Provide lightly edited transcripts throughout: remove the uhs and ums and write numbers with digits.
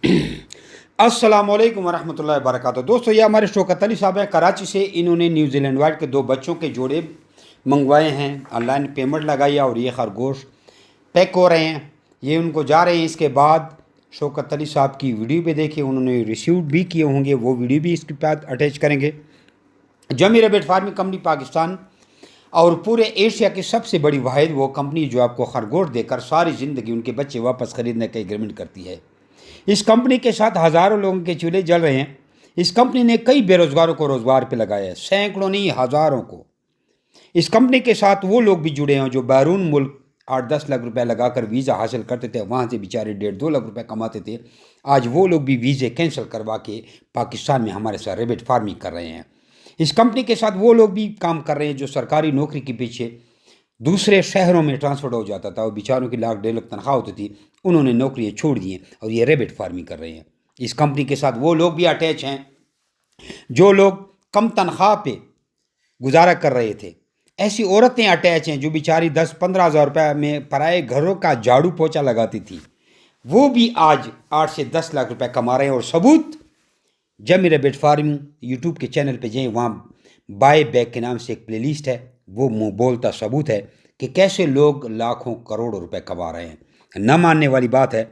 अस्सलाम वालेकुम वरहमतुल्लाहि वबरकातुहू। दोस्तों, ये हमारे शौकत अली साहब हैं कराची से। इन्होंने न्यूजीलैंड वाइट के 2 बच्चों के जोड़े मंगवाए हैं, ऑनलाइन पेमेंट लगाई है और ये खरगोश पैक हो रहे हैं। ये उनको जा रहे हैं। इसके बाद शौकत अली साहब की वीडियो भी देखिए, उन्होंने रिसीव भी किए होंगे, वो वीडियो भी इसके बाद अटैच करेंगे। जमी रैबिट फार्मिंग कंपनी पाकिस्तान और पूरे एशिया की सबसे बड़ी वाहिद वो कंपनी जो आपको खरगोश देकर सारी ज़िंदगी उनके बच्चे वापस ख़रीदने का एग्रीमेंट करती है। इस कंपनी के साथ हज़ारों लोगों के चूल्हे जल रहे हैं। इस कंपनी ने कई बेरोज़गारों को रोज़गार पे लगाया है, सैकड़ों नहीं हज़ारों को। इस कंपनी के साथ वो लोग भी जुड़े हैं जो बैरून मुल्क 8-10 लाख रुपए लगाकर वीज़ा हासिल करते थे, वहाँ से बेचारे 1.5-2 लाख रुपए कमाते थे। आज वो लोग भी वीज़े कैंसिल करवा के पाकिस्तान में हमारे साथ रैबिट फार्मिंग कर रहे हैं। इस कंपनी के साथ वो लोग भी काम कर रहे हैं जो सरकारी नौकरी के पीछे दूसरे शहरों में ट्रांसफ़र हो जाता था और बेचारों की लाख 1.5 लाख तनख्वाह होती थी, उन्होंने नौकरियाँ छोड़ दी हैं और ये रैबिट फार्मिंग कर रहे हैं। इस कंपनी के साथ वो लोग भी अटैच हैं जो लोग कम तनख्वाह पे गुजारा कर रहे थे। ऐसी औरतें अटैच हैं जो बेचारी 10-15 हज़ार रुपये में पराए घरों का झाड़ू पोछा लगाती थी, वो भी आज 8 से 10 लाख रुपए कमा रहे हैं। और सबूत जमी रैबिट फार्मिंग यूट्यूब के चैनल पे जाएँ, वहाँ बाय बैक के नाम से एक प्लेलिस्ट है, वो मुँह बोलता सबूत है कि कैसे लोग लाखों करोड़ों रुपए कमा रहे हैं। न मानने वाली बात है।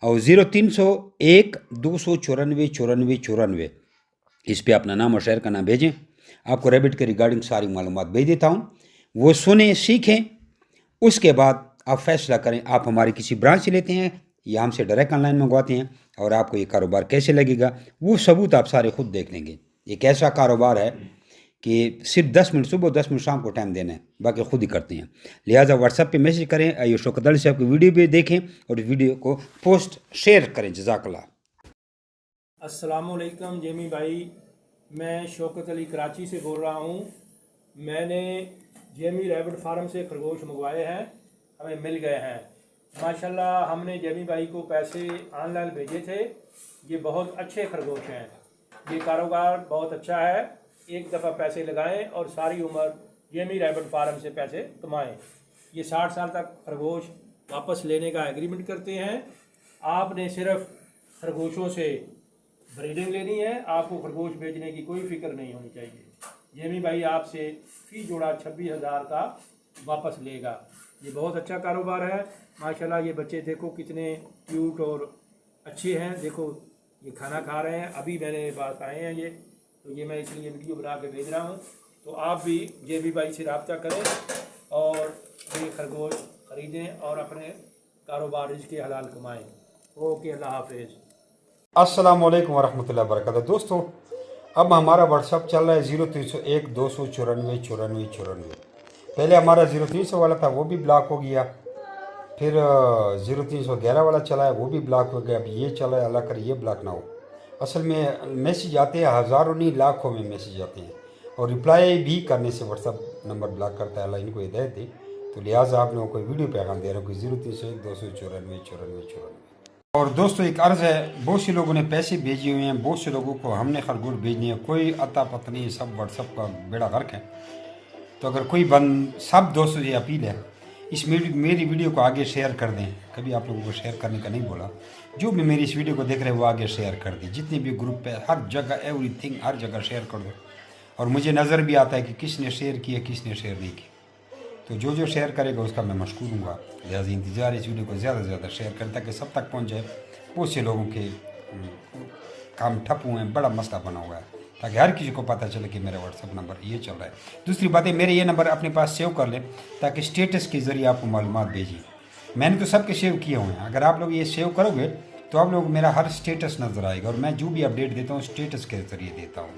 और 0301 294 94 94 इस पे अपना नाम और शहर का नाम भेजें। आपको रैबिट के रिगार्डिंग सारी मालूमात भेज देता हूँ, वो सुने सीखें, उसके बाद आप फैसला करें। आप हमारी किसी ब्रांच से लेते हैं या हमसे डायरेक्ट ऑनलाइन मंगवाते हैं, और आपको ये कारोबार कैसे लगेगा वो सबूत आप सारे खुद देख लेंगे। एक ऐसा कारोबार है कि सिर्फ 10 मिनट सुबह 10 मिनट शाम को टाइम देना है, बाकी खुद ही करते हैं। लिहाजा व्हाट्सएप पे मैसेज करें, ये शौकत अली साहब की वीडियो भी देखें और वीडियो को पोस्ट शेयर करें। जज़ाकल्लाह। अस्सलामुअलैकुम जेमी भाई, मैं शौकत अली कराची से बोल रहा हूँ। मैंने जेमी रैबिट फार्म से खरगोश मंगवाए हैं, हमें मिल गए हैं माशाल्लाह। हमने जेमी भाई को पैसे ऑनलाइन भेजे थे। ये बहुत अच्छे खरगोश हैं, ये कारोबार बहुत अच्छा है। एक दफ़ा पैसे लगाएं और सारी उम्र जेमी रैबिट फार्म से पैसे कमाएं। ये 60 साल तक खरगोश वापस लेने का एग्रीमेंट करते हैं। आपने सिर्फ खरगोशों से ब्रीडिंग लेनी है, आपको खरगोश बेचने की कोई फिक्र नहीं होनी चाहिए। जेमी भाई आपसे फी जोड़ा 26,000 का वापस लेगा। ये बहुत अच्छा कारोबार है माशाल्लाह। ये बच्चे देखो कितने क्यूट और अच्छे हैं, देखो ये खाना खा रहे हैं, अभी मेरे पास आए हैं ये, तो ये मैं इसलिए वीडियो बना के भेज रहा हूँ। तो आप भी जेमी भाई से रब्ता करें और ये खरगोश ख़रीदें और अपने कारोबार रिज़्क़ हलाल कमाएँ। ओके, अल्लाह हाफ़िज़। अस्सलाम वालेकुम वरहमतुल्लाहि वबरकातुहू। दोस्तों, अब हमारा व्हाट्सअप चल रहा है 0301 294 94 94। पहले हमारा 0300 वाला था, वो भी ब्लॉक हो गया। फिर 0311 वाला चला है, वो भी ब्लॉक हो गया। अब ये चला है, अल्लाह करे ये ब्लॉक ना हो। असल में मैसेज आते हैं हज़ारों नहीं लाखों में मैसेज आते हैं, और रिप्लाई भी करने से व्हाट्सअप नंबर ब्लॉक करता है। अल्लाह इनको हिदायत दे। तो लिहाजा आप लोगों को वीडियो पैगाम दे रहा हूँ कि 0301 294 94 94। और दोस्तों, एक अर्ज़ है, बहुत से लोगों ने पैसे भेजे हुए हैं, बहुत से लोगों को हमने खरगोश भेजनी है, कोई अता पता नहीं, सब व्हाट्सअप का बेड़ा गर्क है। तो अगर कोई सब दोस्तों से अपील है, इस मेरी वीडियो को आगे शेयर कर दें। कभी आप लोगों को शेयर करने का नहीं बोला, जो भी मेरी इस वीडियो को देख रहे हैं वो आगे शेयर कर दें। जितने भी ग्रुप है हर जगह, एवरीथिंग हर जगह शेयर कर दो। और मुझे नज़र भी आता है कि किसने शेयर किया किसने शेयर नहीं किया, तो जो शेयर करेगा उसका मैं मशकूर हूँगा। लिहाजा इंतज़ार इस वीडियो को ज़्यादा से ज़्यादा शेयर करें ताकि सब तक पहुँच जाए। बहुत से लोगों के काम ठप हुए हैं, बड़ा मसला बना हुआ है, ताकि हर किसी को पता चले कि मेरा व्हाट्सअप नंबर ये चल रहा है। दूसरी बात है, मेरे ये नंबर अपने पास सेव कर लें ताकि स्टेटस के ज़रिए आपको मालूमात भेजिए। मैंने तो सबके सेव किए हुए हैं, अगर आप लोग ये सेव करोगे तो आप लोग मेरा हर स्टेटस नज़र आएगा, और मैं जो भी अपडेट देता हूँ स्टेटस के ज़रिए देता हूँ।